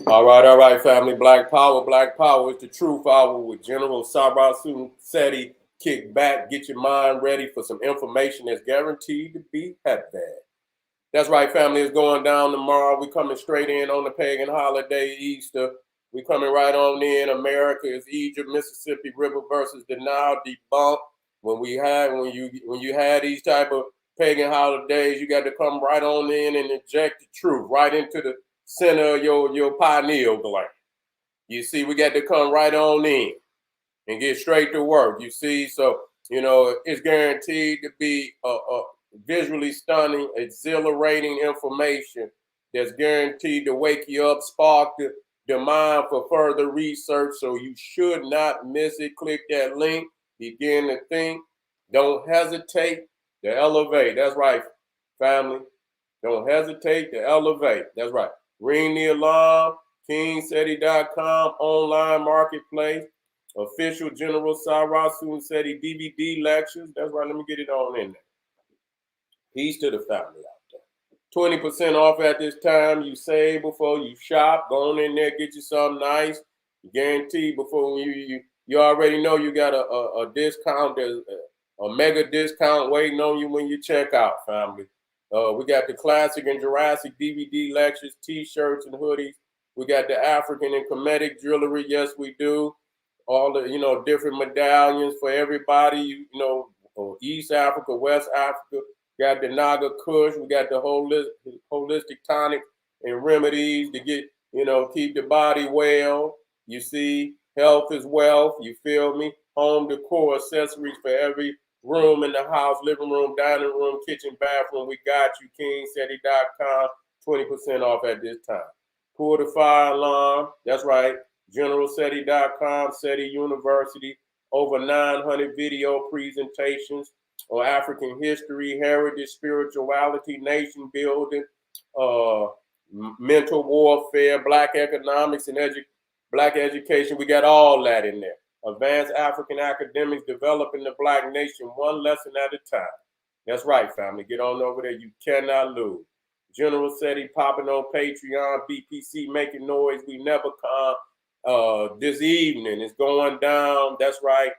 All right, family. Black Power is the truth hour with General Sarasu Seti. Kick back, get your mind ready for some information that's guaranteed to be heavy. That's right, family. It's going down tomorrow. We coming straight in on the pagan holiday, Easter. We coming right on in. America is Egypt, Mississippi River versus the Nile debunked. When you had these type of pagan holidays, you got to come right on in and inject the truth right into the center of your pineal gland. You see, we got to come right on in and get straight to work. You see, so it's guaranteed to be a visually stunning, exhilarating information that's guaranteed to wake you up, spark the mind for further research. So you should not miss it. Click that link, begin to think. Don't hesitate to elevate. That's right, family. Don't hesitate to elevate. That's right. Ring the alarm, kingseti.com, online marketplace, official General Sarasu Seti DVD lectures. That's right. Let me get it on in there. Peace to the family out there. 20% off at this time. You save before you shop. Go on in there, get you something nice. Guaranteed before you already know you got a discount. There's a mega discount waiting on you when you check out, family. We got the classic and Jurassic DVD lectures, T-shirts and hoodies. We got the African and Kemetic jewelry. Yes, we do. All the different medallions for everybody. East Africa, West Africa. Got the Naga Kush. We got the holistic tonic and remedies to get keep the body well. You see, health is wealth. You feel me? Home decor accessories for every room in the house, living room, dining room, kitchen, bathroom. We got you, kingseti.com, 20% off at this time. Pull the fire alarm. That's right. GeneralSeti.com, SETI University. Over 900 video presentations on African history, heritage, spirituality, nation building, mental warfare, black economics, and black education. We got all that in there. Advanced African academics developing the black nation one lesson at a time. That's right, family. Get on over there. You cannot lose. General Seti popping on Patreon, BPC making noise. We never come. This evening is going down. That's right.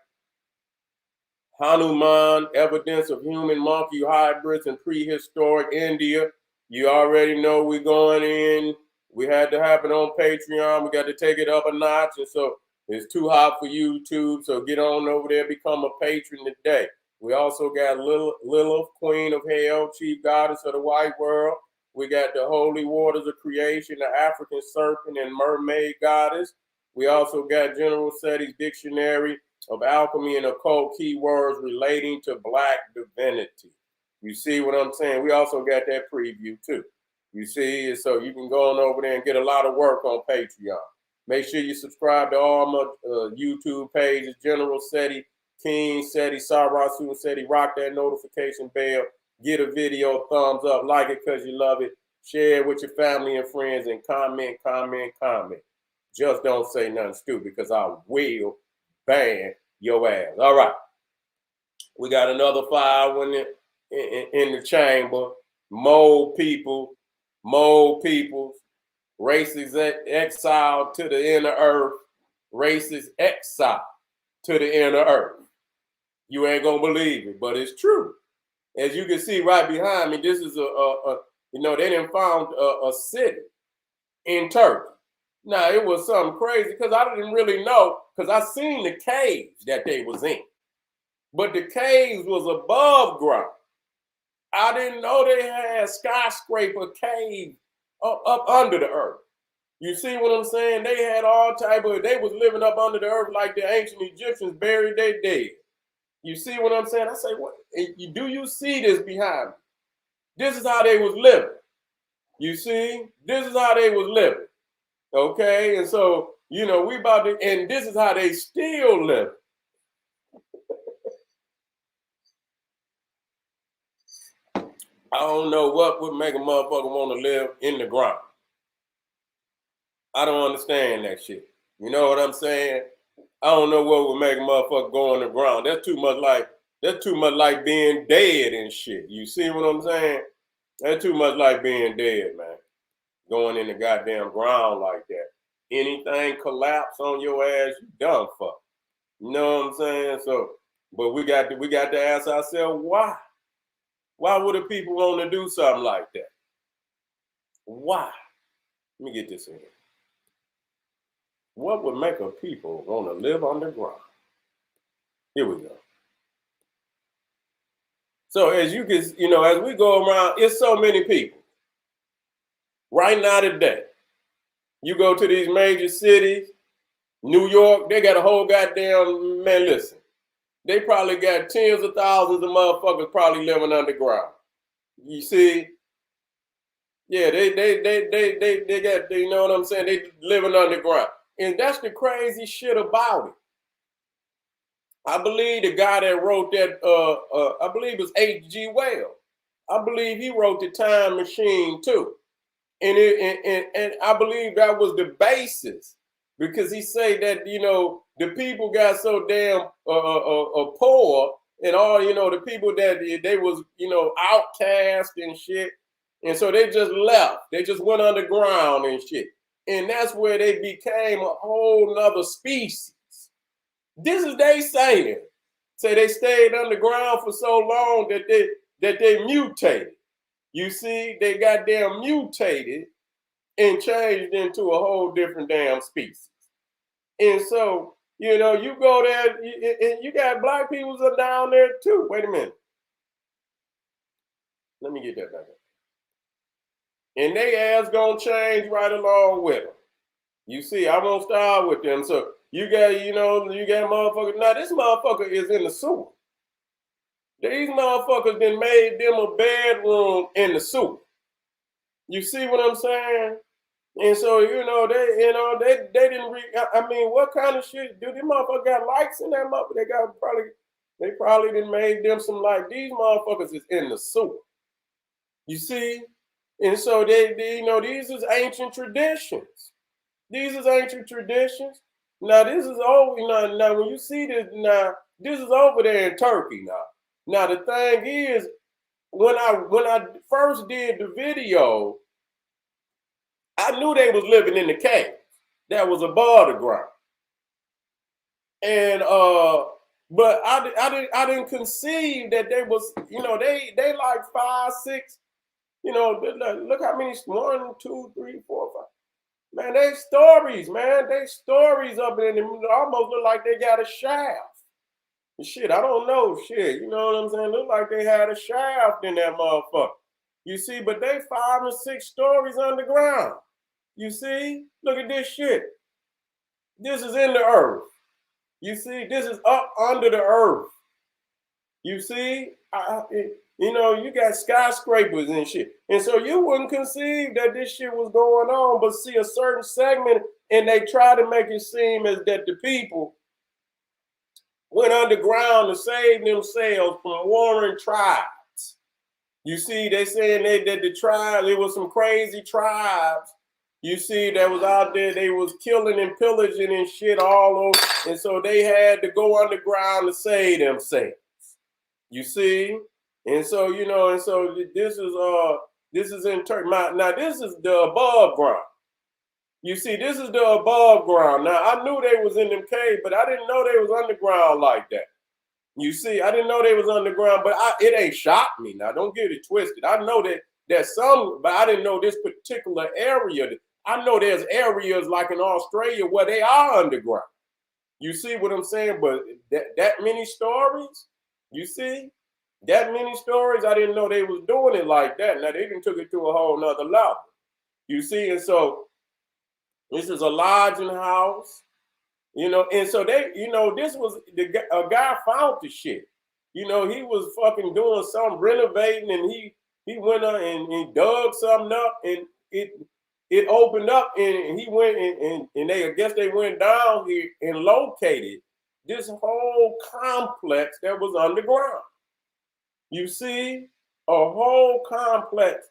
Hanuman, evidence of human monkey hybrids in prehistoric India. You already know we're going in. We had to have it on Patreon. We got to take it up a notch. And so it's too hot for YouTube, so get on over there, become a patron today. We also got Lilith, Queen of Hell, Chief Goddess of the White World. We got the Holy Waters of Creation, the African Serpent and Mermaid Goddess. We also got General Seti's Dictionary of Alchemy and Occult Keywords relating to Black divinity. You see what I'm saying? We also got that preview too. You see, so you can go on over there and get a lot of work on Patreon. Make sure you subscribe to all my YouTube pages, General Seti, King Seti, Sarasu Seti. Rock that notification bell. Get a video a thumbs up. Like it because you love it. Share it with your family and friends and comment. Just don't say nothing stupid because I will ban your ass. All right. We got another fire in the chamber. Mole peoples. Races exiled to the inner earth. Races exiled to the inner earth. You ain't gonna believe it, but it's true. As you can see right behind me, this is they didn't found a city in Turkey. Now it was something crazy because I didn't really know because I seen the caves that they was in, but the caves was above ground. I didn't know they had skyscraper caves up under the earth. You see what I'm saying? They had they was living up under the earth like the ancient Egyptians buried their dead. You see what I'm saying? I say, what? Do you see this behind me? This is how they was living. You see? This is how they was living. Okay? And so, we about to, and this is how they still live. I don't know what would make a motherfucker want to live in the ground. I don't understand that shit. You know what I'm saying? I don't know what would make a motherfucker go on the ground. That's too much like being dead and shit. You see what I'm saying? That's too much like being dead, man. Going in the goddamn ground like that. Anything collapse on your ass, you done for. You know what I'm saying? So, but we got to ask ourselves why. Why would the people want to do something like that? Why? Let me get this in here. What would make a people want to live underground? Here we go. So as you can, as we go around, it's so many people. Right now today, you go to these major cities, New York, they got a whole goddamn, man, listen. They probably got tens of thousands of motherfuckers probably living underground. You see? Yeah, they got, you know what I'm saying? They living underground. And that's the crazy shit about it. I believe the guy that wrote that, I believe it was H.G. Wells. I believe he wrote The Time Machine too. And I believe that was the basis, because he said that, the people got so damn poor, and all, the people that they was, outcast and shit. And so they just left. They just went underground and shit. And that's where they became a whole nother species. This is they saying. Say they stayed underground for so long that they mutated. You see, they goddamn mutated and changed into a whole different damn species. And so, you go there, and you got black people are down there too. Wait a minute. Let me get that back up. And they ass gonna change right along with them. You see, I won't start with them. So you got motherfuckers. Now this motherfucker is in the sewer. These motherfuckers then made them a bedroom in the sewer. You see what I'm saying? And so, they didn't I mean, what kind of shit do these motherfuckers got lights in that motherfucker? They probably didn't made them some light. These motherfuckers is in the sewer. You see? And so they these is ancient traditions. These is ancient traditions. Now this is over. Now when you see this, now this is over there in Turkey now. Now the thing is, when I first did the video, I knew they was living in the cave that was above the ground. And but I didn't conceive that they was, they like 5, 6, look how many, 1, 2, 3, 4, 5. Man, they stories, man. They stories up in them. Almost look like they got a shaft. Shit, I don't know. Shit, you know what I'm saying? Look like they had a shaft in that motherfucker. You see, but they 5 or 6 stories underground. You see? Look at this shit. This is in the earth. You see? This is up under the earth. You see? You got skyscrapers and shit. And so you wouldn't conceive that this shit was going on, but see a certain segment, and they try to make it seem as that the people went underground to save themselves from warring tribes. You see, they saying that the tribe, it was some crazy tribes, you see, that was out there, they was killing and pillaging and shit all over. And so they had to go underground to save themselves. You see? And so, this is in Turkey. Now this is the above ground. You see, this is the above ground. Now I knew they was in them caves, but I didn't know they was underground like that. You see, I didn't know they was underground, but it ain't shocked me. Now don't get it twisted. I know that some, but I didn't know this particular area. I know there's areas like in Australia where they are underground. You see what I'm saying? But that many stories, you see? That many stories, I didn't know they was doing it like that. Now they didn't took it to a whole nother level. You see, and so this is a lodging house, and so they, this was a guy found the shit. He was fucking doing some renovating, and he went on and he dug something up, and it opened up, and he went and they, I guess they went down here and located this whole complex that was underground. You see, a whole complex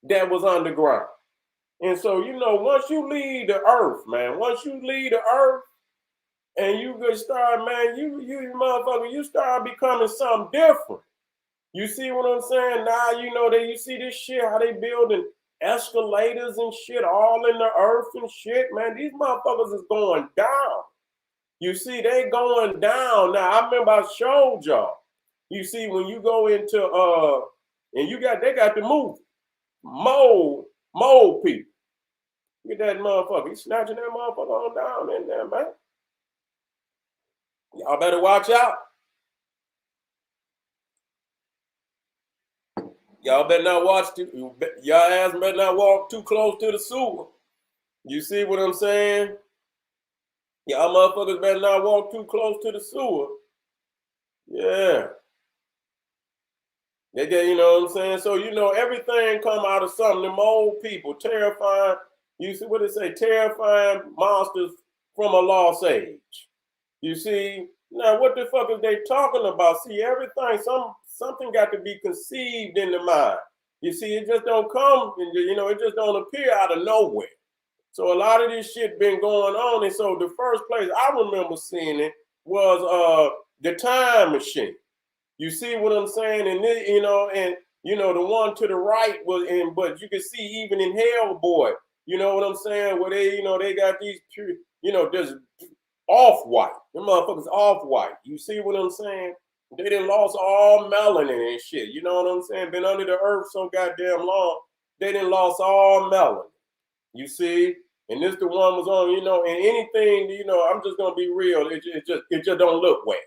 that was underground. And so, once you leave the earth, man, and you could start, man, you motherfucker, you start becoming something different. You see what I'm saying? Now, you see this shit, how they building escalators and shit all in the earth and shit, man. These motherfuckers is going down. You see, they going down. Now, I remember I showed y'all. You see, when you go into and they got the movie mold people. Get that motherfucker. He's snatching that motherfucker on down in there, man. Y'all better watch out. Y'all better not y'all ass better not walk too close to the sewer. You see what I'm saying? Y'all motherfuckers better not walk too close to the sewer. Yeah. They get, you know what I'm saying? So, everything come out of something. Them old people, terrifying, you see what they say, terrifying monsters from a lost age. You see, now what the fuck is they talking about? See, everything, something got to be conceived in the mind. You see, it just don't come, it just don't appear out of nowhere. So a lot of this shit been going on. And so the first place I remember seeing it was the Time Machine. You see what I'm saying? And the one to the right was but you can see even in Hellboy, you know what I'm saying? Where they got these just off-white. Them motherfuckers off-white. You see what I'm saying? They done lost all melanin and shit. You know what I'm saying? Been under the earth so goddamn long, they done lost all melanin. You see? And this the one was on, and anything, I'm just gonna be real. It just don't look well.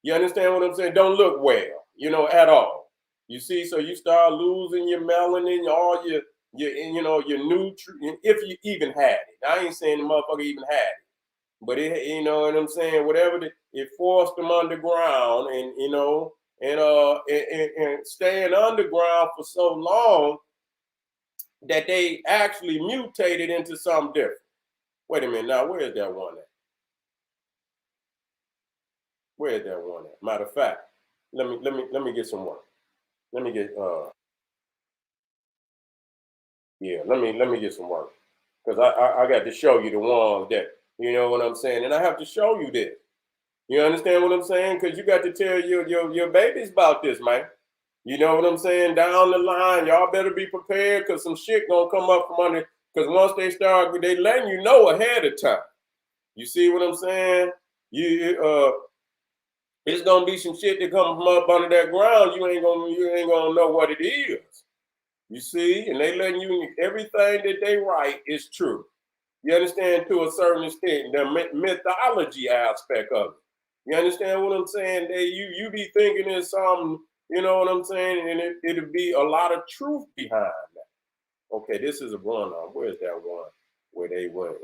You understand what I'm saying? Don't look well, at all. You see, so you start losing your melanin, all your nutrients, if you even had it. I ain't saying the motherfucker even had it. But it, you know what I'm saying? Whatever it forced them underground, and staying underground for so long that they actually mutated into something different. Wait a minute, now where is that one at? Where is that one at? Matter of fact, let me get some work. Let me get let me get some work, because I got to show you the ones that, you know what I'm saying, and I have to show you this. You understand what I'm saying? Because you got to tell your babies about this, man. You know what I'm saying? Down the line, y'all better be prepared, because some shit gonna come up from under. Because once they start, they letting you know ahead of time. You see what I'm saying? It's gonna be some shit that come from up under that ground. You ain't gonna know what it is. You see, and they letting you everything that they write is true. You understand, to a certain extent, the mythology aspect of it. You understand what I'm saying? You be thinking it's something, you know what I'm saying, and it'll be a lot of truth behind that. Okay, this is a one. Where's that one where they went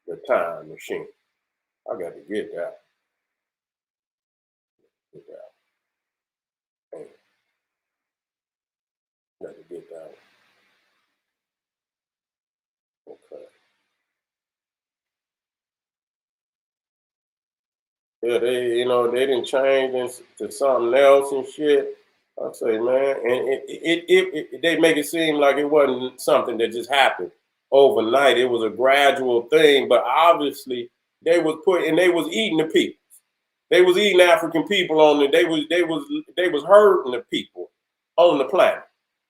the Time Machine? I got to get that. Hey, got to get that. Okay. Yeah, they didn't change into something else and shit. I say, man, and they make it seem like it wasn't something that just happened overnight. It was a gradual thing, but obviously they was eating the people. They was eating African people they was hurting the people on the planet.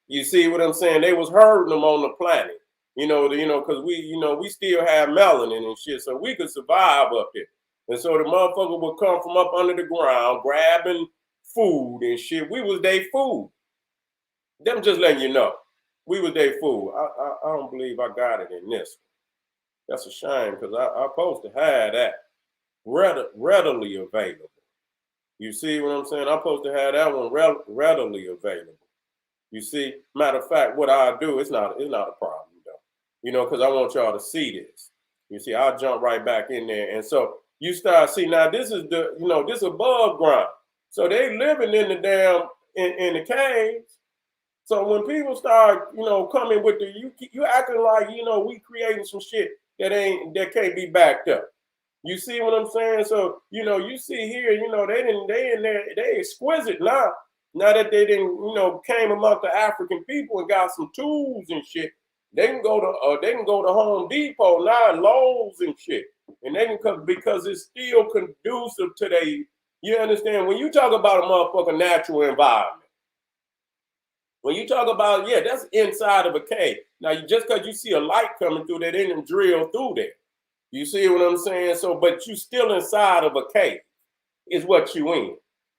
You see what I'm saying? They was hurting them on the planet. Because we still have melanin and shit, so we could survive up here. And so the motherfucker would come from up under the ground, grabbing food and shit. We was their food. Them just letting you know. We was their food. I don't believe I got it in this one. That's a shame, because I'm supposed to have that readily available. You see what I'm saying? I'm supposed to have that one readily available. You see, matter of fact, what I do, it's not a problem though. Because I want y'all to see this. You see, I'll jump right back in there, and so you start see now. This is this above ground. So they living in the damn in the caves. So when people start coming with you acting like we creating some shit that can't be backed up. You see what I'm saying? So, you see here, they in there, they exquisite now. Now that they didn't, came among the African people and got some tools and shit, they can go to Home Depot now, Lowe's and shit. And they can come because it's still conducive to you understand? When you talk about a motherfucking natural environment, When you talk about, yeah, that's inside of a cave. Now, just because you see a light coming through, they didn't drill through there. You see what I'm saying? So, but you still inside of a cave is what you in.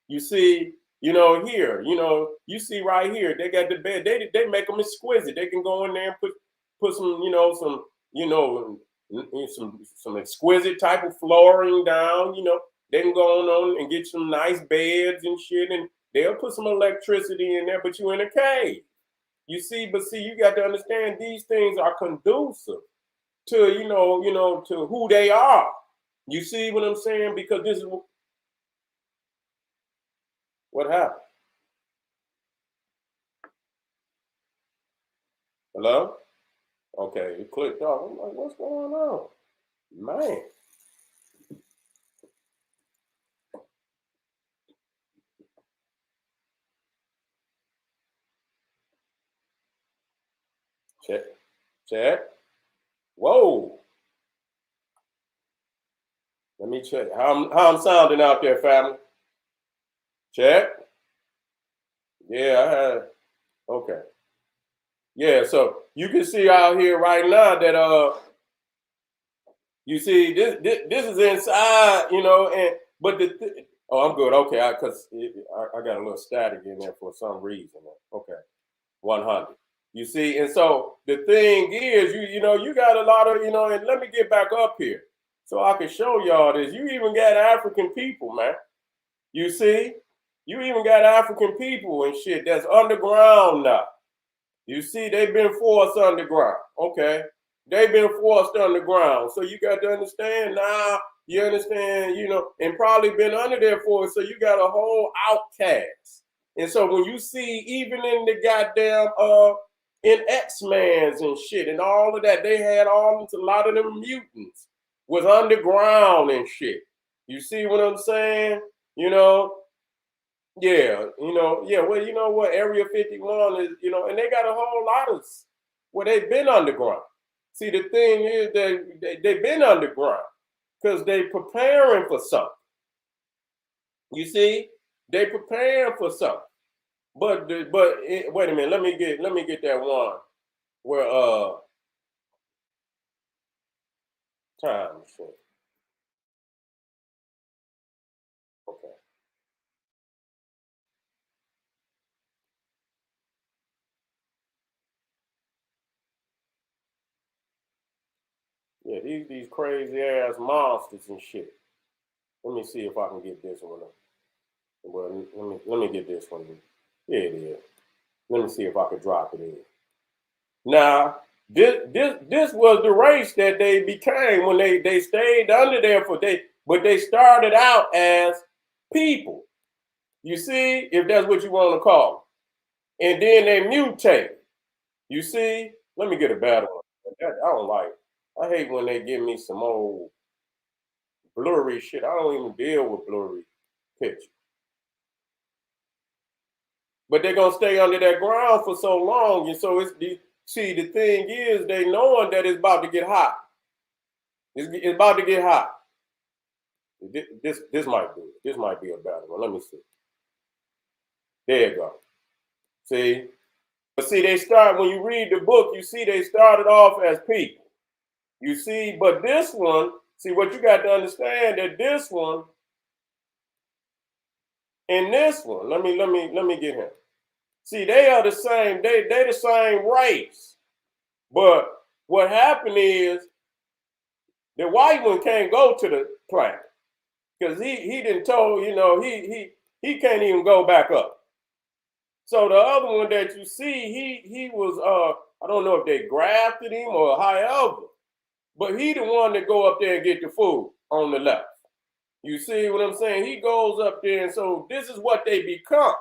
You see, here, you see right here, they got the bed. They make them exquisite. They can go in there and put some, some exquisite type of flooring down. They can go on and get some nice beds and shit, and they'll put some electricity in there. But you in a cave. You see, you got to understand these things are conducive to to who they are. You see what I'm saying? Because this is what happened. Hello? Okay, it clicked off. I'm like, what's going on? Man. Check. Check. Whoa. Let me check. How I'm sounding out there, family? Check. Yeah, I had. Okay. Yeah, so you can see out here right now that you see this is inside, and but oh, I'm good. Okay, because I got a little static in there for some reason. Okay, 100. You see, and so the thing is, you got a lot of, and let me get back up here so I can show y'all this. You even got African people, man. You see, you even got African people and shit that's underground now. You see, they've been forced underground. Okay. They've been forced underground. So you got to understand now, you understand, and probably been under there for it. So you got a whole outcast. And so when you see, even in the goddamn in X-Mans and shit and all of that, they had a lot of them mutants was underground and shit. You see what I'm saying? Yeah, yeah. Well, you know what? Area 51 is, and they got a whole lot of where they've been underground. See, the thing is they've been underground because they preparing for something. You see, they preparing for something. But wait a minute. Let me get that one where time machine. Okay. Yeah, these crazy ass monsters and shit. Let me see if I can get this one. Well, let me get this one. Yeah, it is. Let me see if I can drop it in. Now, this was the race that they became when they stayed under there but they started out as people. You see, if that's what you want to call them. And then they mutated. You see, let me get a better one. I don't like it. I hate when they give me some old blurry shit. I don't even deal with blurry pictures. But they're gonna stay under that ground for so long, and so the thing is, they knowing that it's about to get hot. It's about to get hot. This might be it. This might be a better one. Let me see. There you go. See, but see, when you read the book, you see they started off as people. You see, but this one, see what you got to understand that this one and this one. Let me get him. See, they are the same. They the same race. But what happened is the white one can't go to the planet because he didn't told he can't even go back up. So the other one that you see, he was I don't know if they grafted him or however, but he the one that go up there and get the food on the left. You see what I'm saying? He goes up there, and so this is what they become.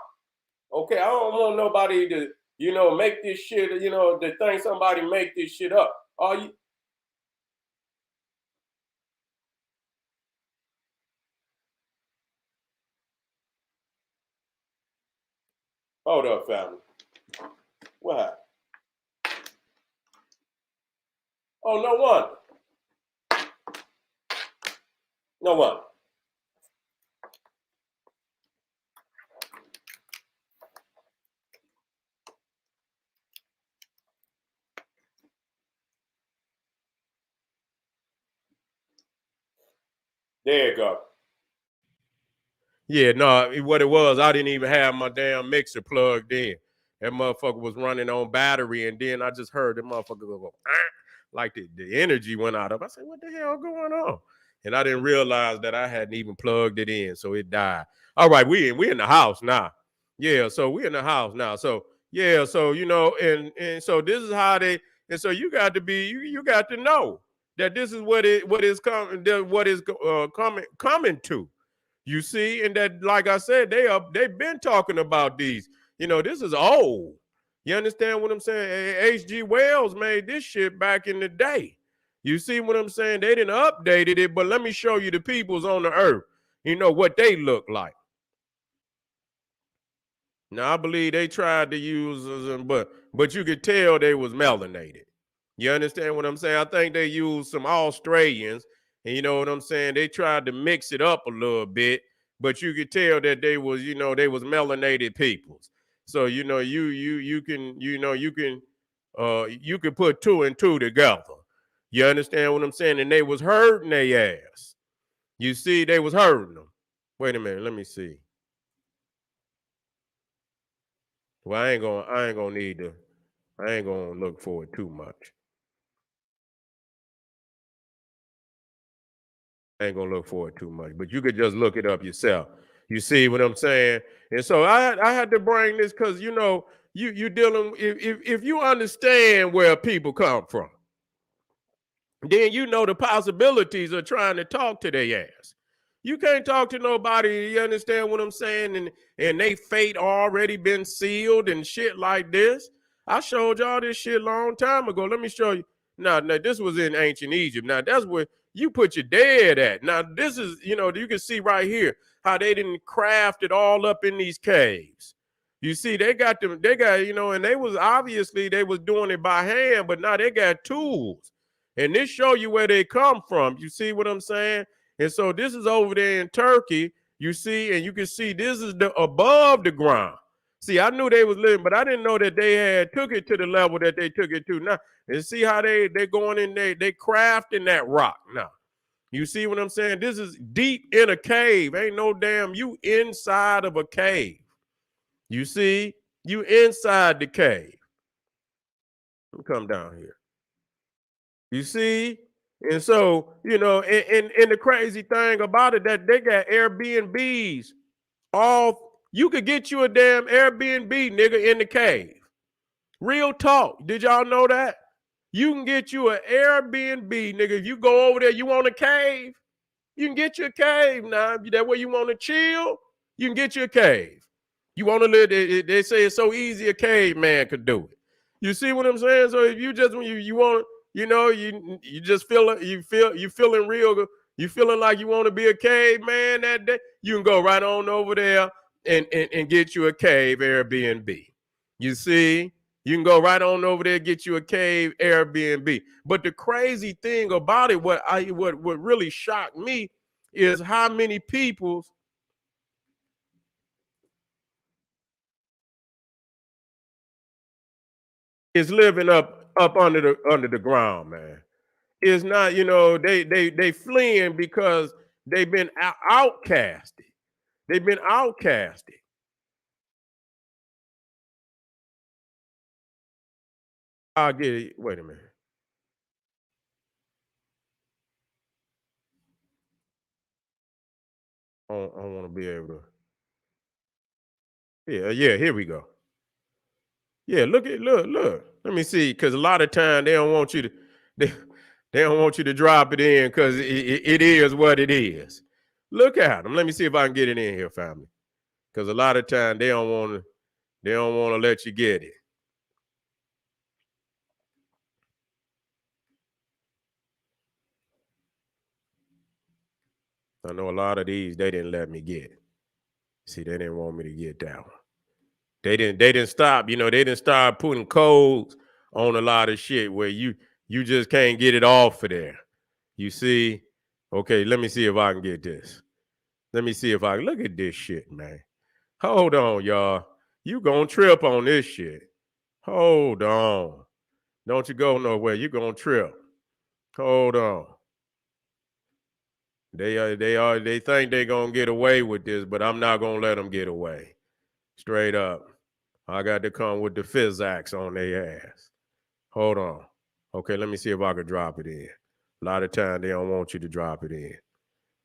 Okay, I don't want nobody to make this shit to think somebody make this shit up. Are you? Hold up, family. What happened? Oh, no one. No one. There you go. Yeah, no, what it was, I didn't even have my damn mixer plugged in. That motherfucker was running on battery, and then I just heard the motherfucker go, like the energy went out of it. I said, what the hell going on? And I didn't realize that I hadn't even plugged it in, so it died. All right, we in the house now. Yeah, so we in the house now. So yeah, so and so this is how they, and so you got to be, you got to know that this is what is coming, what is coming to. You see, and that, like I said, they've been talking about these. This is old. You understand what I'm saying? H.G. Wells made this shit back in the day. You see what I'm saying? They didn't updated it, but let me show you the peoples on the earth. What they look like. Now I believe they tried to use them, but you could tell they was melanated. You understand what I'm saying? I think they used some Australians, and you know what I'm saying? They tried to mix it up a little bit, but you could tell that they was melanated peoples. So you can put two and two together. You understand what I'm saying? And they was hurting their ass. You see, they was hurting them. Wait a minute, let me see. Well, I ain't gonna look for it too much. I ain't gonna look for it too much, but you could just look it up yourself. You see what I'm saying? And so I had to bring this because you dealing, if you understand where people come from, then the possibilities of trying to talk to their ass. You can't talk to nobody, you understand what I'm saying? And they fate already been sealed and shit like this. I showed y'all this shit a long time ago. Let me show you. Now, this was in ancient Egypt. Now, that's where you put your dead at. Now, this is, you can see right here how they didn't craft it all up in these caves. You see, they got, and they was obviously, they was doing it by hand, but now they got tools. And this show you where they come from. You see what I'm saying? And so this is over there in Turkey, you see, and you can see this is the above the ground. See, I knew they was living, but I didn't know that they had took it to the level that they took it to now. And see how they going in there, they crafting that rock now. You see what I'm saying? This is deep in a cave. Ain't no damn, you inside of a cave. You see, you inside the cave. Let me come down here. You see? And so, and the crazy thing about it, that they got Airbnbs. You could get you a damn Airbnb, nigga, in the cave. Real talk. Did y'all know that? You can get you an Airbnb, nigga. If you go over there, you want a cave, you can get you a cave now. That way you want to chill, you can get you a cave. You want to live, they say it's so easy a caveman could do it. You see what I'm saying? So if you just, when you want, you just you feeling real good, you feeling like you want to be a caveman that day, you can go right on over there and get you a cave Airbnb. You see? You can go right on over there, get you a cave Airbnb. But the crazy thing about it, what really shocked me is how many people is living up under the ground, man. It's not, they fleeing because they've been outcasted. They've been outcasted. I'll get it. Wait a minute. I want to be able to. Yeah. Here we go. Yeah, look. Let me see, because a lot of time they don't want you to, they, they don't want you to drop it in because it is what it is. Look at them. Let me see if I can get it in here, family. Because a lot of time they don't want to let you get it. I know a lot of these they didn't let me get. See, they didn't want me to get that one. They didn't stop, they didn't start putting codes on a lot of shit where you just can't get it off of there. You see? Okay, let me see if I can get this. Let me see if I look at this shit, man. Hold on, y'all. You gonna trip on this shit. Hold on. Don't you go nowhere. You gonna trip. Hold on. They think they're gonna get away with this, but I'm not gonna let them get away. Straight up. I got to come with the physics on their ass. Hold on. Okay, let me see if I can drop it in. A lot of times they don't want you to drop it in.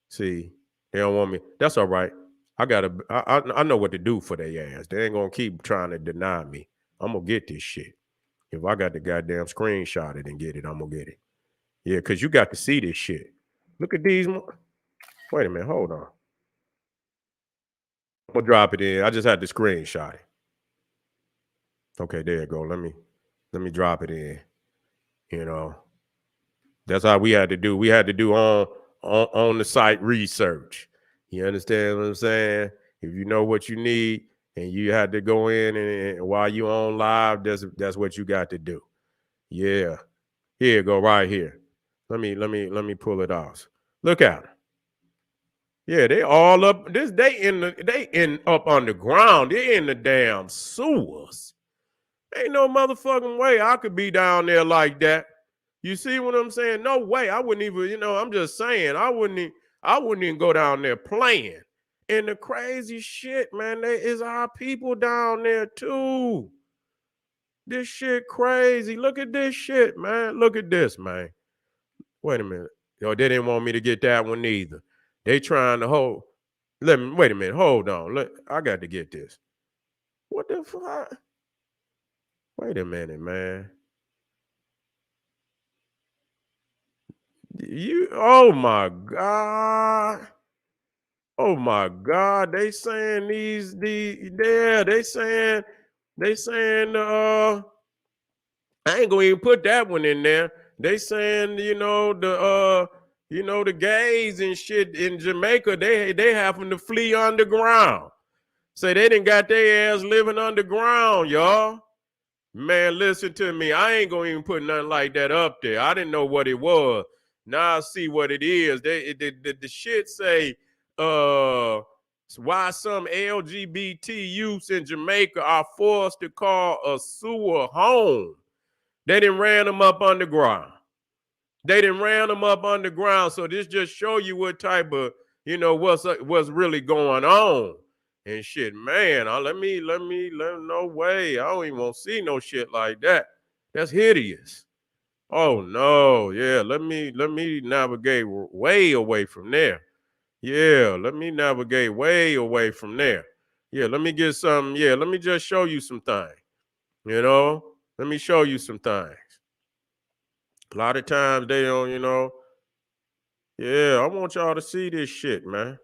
See, they don't want me. That's all right. I know what to do for their ass. They ain't gonna keep trying to deny me. I'm gonna get this shit. If I got the goddamn screenshot it and get it, I'm gonna get it. Yeah, because you got to see this shit. Look at these. Wait a minute, hold on. I'm gonna drop it in. I just had to screenshot it. Okay, there you go. Let me drop it in. You know, that's how we had to do. We had to do on the site research. You understand what I'm saying? If you know what you need and you had to go in and while you on live, that's what you got to do. Yeah. Here you go right here. Let me pull it off. Look at it. Yeah, they all up. They in up underground. They in the damn sewers. Ain't no motherfucking way I could be down there like that. You see what I'm saying? No way. I wouldn't even, I'm just saying, I wouldn't even go down there playing. And the crazy shit, man, there is our people down there too. This shit crazy. Look at this shit, man. Look at this, man. Wait a minute. Yo, they didn't want me to get that one either. They trying to hold. Wait a minute. Hold on. Look, I got to get this. What the fuck? Wait a minute, man. Oh my God. Oh my God. They saying they saying I ain't gonna even put that one in there. They saying, the gays and shit in Jamaica, they happen to flee underground. Say they done got their ass living underground, y'all. Man, listen to me. I ain't gonna even put nothing like that up there. I didn't know what it was. Now I see what it is. The shit say why some LGBT youths in Jamaica are forced to call a sewer home. They done ran them up underground. So this just show you what type of, what's really going on and shit. Man, no way. I don't even want to see no shit like that. That's hideous. Oh no, yeah. Let me navigate way away from there. Yeah, let me navigate way away from there. Yeah, let me get some. Yeah, let me just show you some things. Let me show you some things. A lot of times they don't, Yeah, I want y'all to see this shit, man.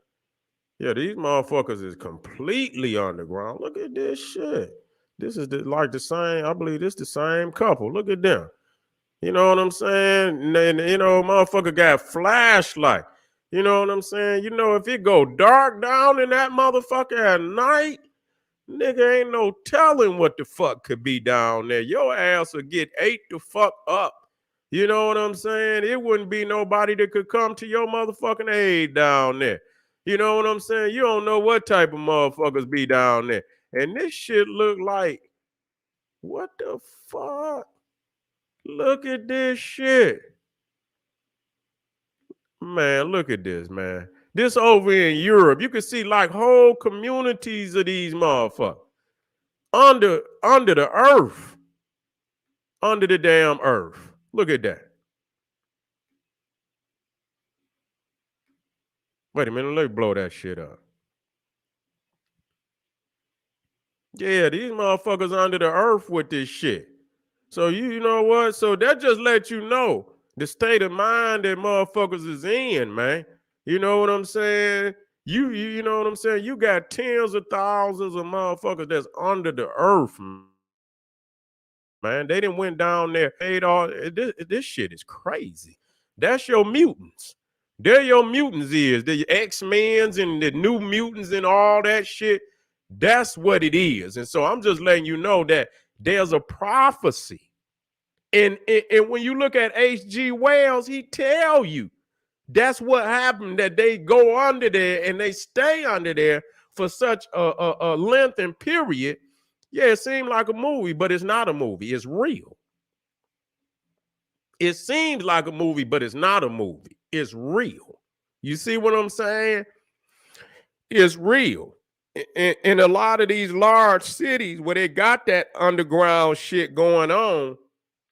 Yeah, these motherfuckers is completely underground. Look at this shit. This is like the same, I believe this the same couple. Look at them. You know what I'm saying? And, motherfucker got flashlight. You know what I'm saying? If it go dark down in that motherfucker at night, nigga, ain't no telling what the fuck could be down there. Your ass will get ate the fuck up. You know what I'm saying? It wouldn't be nobody that could come to your motherfucking aid down there. You know what I'm saying? You don't know what type of motherfuckers be down there. And this shit look like, what the fuck? Look at this shit. Man, look at this, man. This over in Europe, you can see like whole communities of these motherfuckers under the earth. Under the damn earth. Look at that. Wait a minute, let me blow that shit up. Yeah, these motherfuckers under the earth with this shit. So you know what? So that just lets you know the state of mind that motherfuckers is in, man. You know what I'm saying? You know what I'm saying? You got tens of thousands of motherfuckers that's under the earth, man. They didn't went down there, paid all this shit is crazy. That's your mutants. They're your mutants is the X-Men's and the new mutants and all that shit. That's what it is. And so I'm just letting you know that there's a prophecy. And when you look at H.G. Wells, he tell you that's what happened, that they go under there and they stay under there for such a length and period. Yeah, it seemed like a movie, but it's not a movie. It's real. It seems like a movie, but it's not a movie. It's real. You see what I'm saying? It's real. In a lot of these large cities where they got that underground shit going on,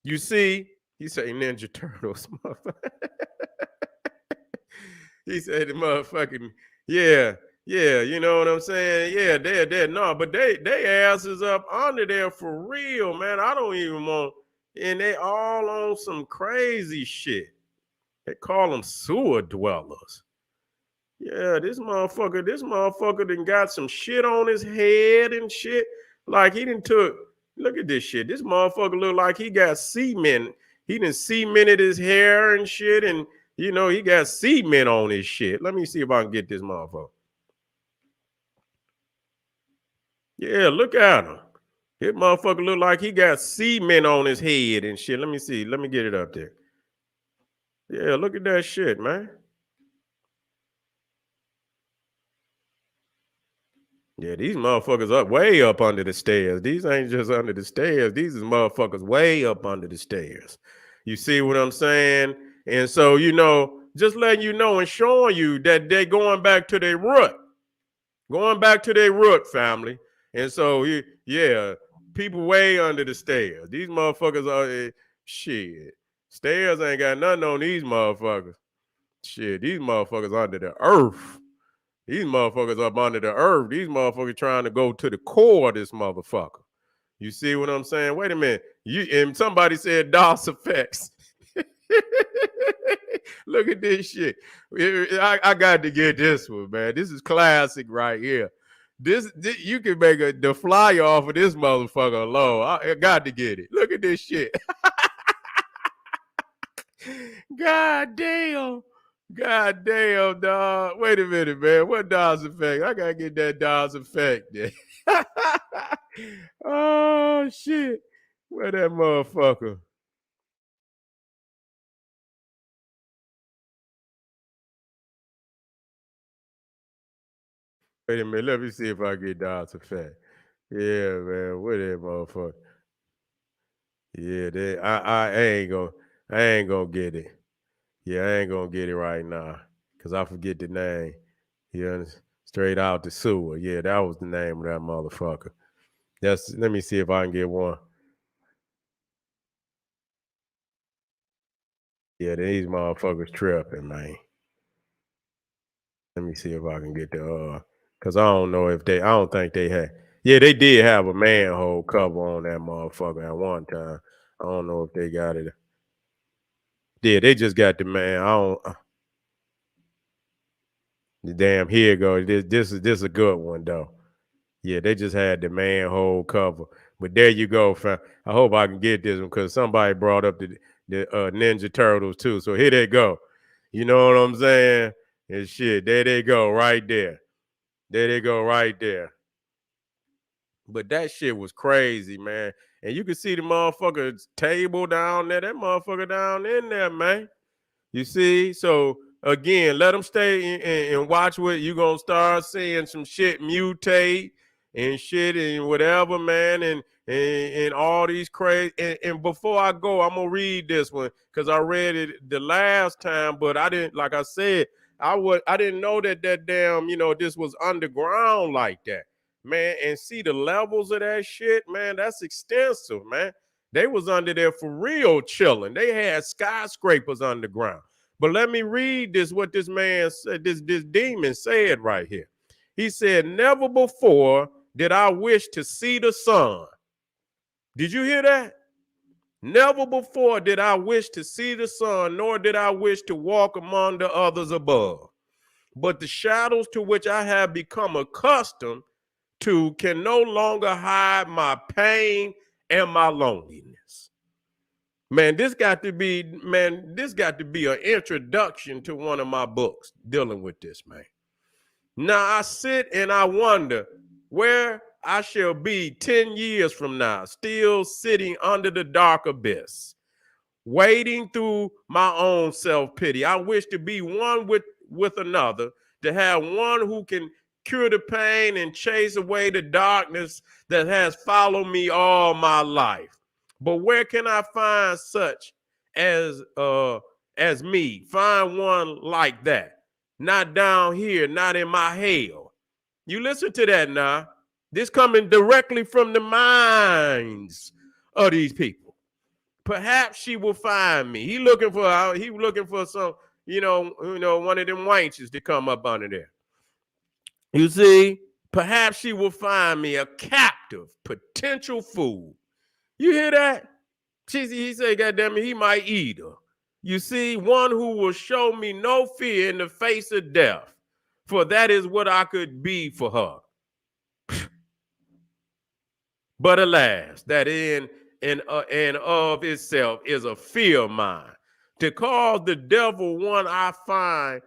you see, he say Ninja Turtles, motherfucker. He said the motherfucking, yeah, yeah, you know what I'm saying? Yeah, they're no, but they asses up under there for real, man. I don't even want, and they all on some crazy shit. They call them sewer dwellers. Yeah, this motherfucker done got some shit on his head and shit. Like he done took, look at this shit. This motherfucker look like he got cement. He done cemented his hair and shit, and you know, he got cement on his shit. Let me see if I can get this motherfucker. Yeah, look at him. This motherfucker look like he got cement on his head and shit. Let me see. Let me get it up there. Yeah, look at that shit, man. Yeah, these motherfuckers up way up under the stairs. These ain't just under the stairs. These is motherfuckers way up under the stairs. You see what I'm saying? And so, you know, just letting you know and showing you that they going back to their root. Going back to their root, family. And so, yeah, people way under the stairs. These motherfuckers are, shit. Stairs ain't got nothing on these motherfuckers. Shit, these motherfuckers under the earth. These motherfuckers up under the earth. These motherfuckers trying to go to the core of this motherfucker. You see what I'm saying? Wait a minute. And somebody said DOS effects. Look at this shit. I got to get this one, man. This is classic right here. This you can make the flyer off of this motherfucker alone. I got to get it. Look at this shit. God damn. God damn, dog. Wait a minute, man. What DOS effect? I gotta get that DOS effect there. Oh shit. Where that motherfucker? Wait a minute. Let me see if I get DOS effect. Yeah, man. Where that motherfucker? Yeah, I ain't gonna get it. Yeah, I ain't gonna get it right now. Cause I forget the name. Yeah, straight out the sewer. Yeah, that was the name of that motherfucker. Let me see if I can get one. Yeah, these motherfuckers tripping, man. Let me see if I can get cause I don't know if I don't think they had. Yeah, they did have a manhole cover on that motherfucker at one time. I don't know if they got it. Yeah, they just got the man. I don't. Damn, here you go. This is a good one though. Yeah, they just had the manhole cover. But there you go, fam. I hope I can get this one because somebody brought up the Ninja Turtles too. So here they go. You know what I'm saying? And shit, there they go, right there. There they go, right there. But that shit was crazy, man. And you can see the motherfucker's table down there. That motherfucker down in there, man. You see? So again, let them stay and watch what you're gonna start seeing some shit mutate and shit and whatever, man, and all these crazy. And before I go, I'm gonna read this one because I read it the last time, but I didn't, like I said, I didn't know that damn, this was underground like that, man. And see the levels of that shit, man. That's extensive, man. They was under there for real chilling. They had skyscrapers underground. But let me read this, what this man said, this demon said right here. He said, never before did I wish to see the sun. Did you hear that? Never before did I wish to see the sun, nor did I wish to walk among the others above. But the shadows to which I have become accustomed to can no longer hide my pain and my loneliness. Man, this got to be an introduction to one of my books dealing with this, man. Now I sit and I wonder where I shall be 10 years from now, still sitting under the dark abyss, wading through my own self-pity. I wish to be one with another, to have one who can cure the pain and chase away the darkness that has followed me all my life. But where can I find such as me? Find one like that. not down here, not in my hell. You listen to that now. This coming directly from the minds of these people. Perhaps she will find me. He looking for some, one of them wenches to come up under there. You see, perhaps she will find me a captive potential fool. You hear that? He said, goddamn it, he might eat her. You see, one who will show me no fear in the face of death, for that is what I could be for her. But alas, that in and of itself is a fear of mine. To cause the devil one I find,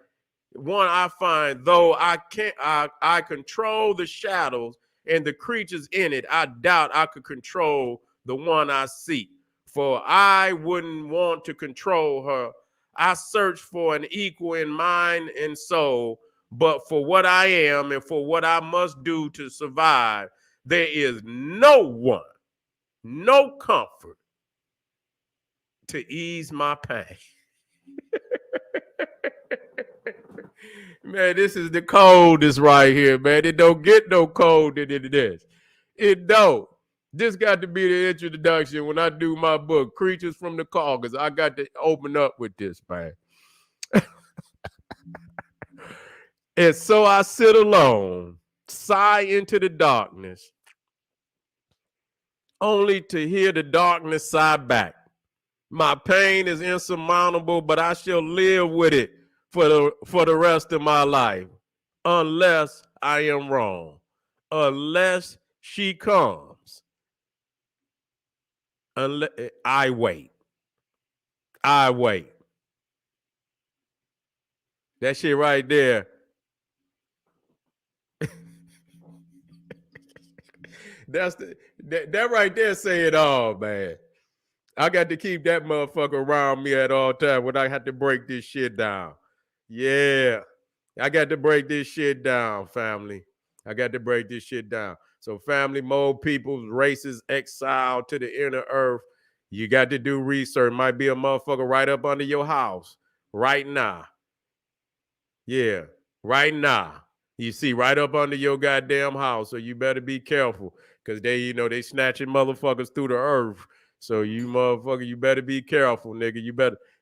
though I control the shadows and the creatures in it, I doubt I could control the one I seek. For I wouldn't want to control her. I search for an equal in mind and soul, but for what I am and for what I must do to survive, there is no one, no comfort to ease my pain. Man, this is the coldest right here, man. It don't get no colder than this. It don't. This got to be the introduction when I do my book, Creatures from the Caucasus. I got to open up with this, man. And so I sit alone, sigh into the darkness, only to hear the darkness sigh back. My pain is insurmountable, but I shall live with it for the rest of my life, unless I am wrong, unless she comes. Unless I wait. That shit right there. That right there say it all, man. I got to keep that motherfucker around me at all times when I have to break this shit down. Yeah, I got to break this shit down, family. I got to break this shit down. So family, mode, peoples, races, exiled to the inner earth. You got to do research. Might be a motherfucker right up under your house right now. Yeah, right now. You see, right up under your goddamn house. So you better be careful because they snatching motherfuckers through the earth. So you motherfucker, you better be careful, nigga.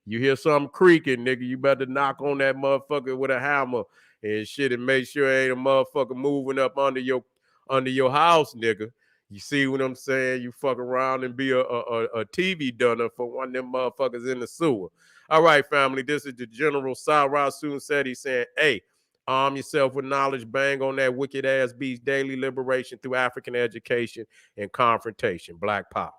You hear something creaking, nigga, you better knock on that motherfucker with a hammer and shit and make sure ain't a motherfucker moving up under your house, nigga. You see what I'm saying? You fuck around and be a TV dunner for one of them motherfuckers in the sewer. All right, family, this is the General Sarah Soon said. He's saying, hey, arm yourself with knowledge, bang on that wicked ass beast, daily liberation through African education and confrontation. Black power.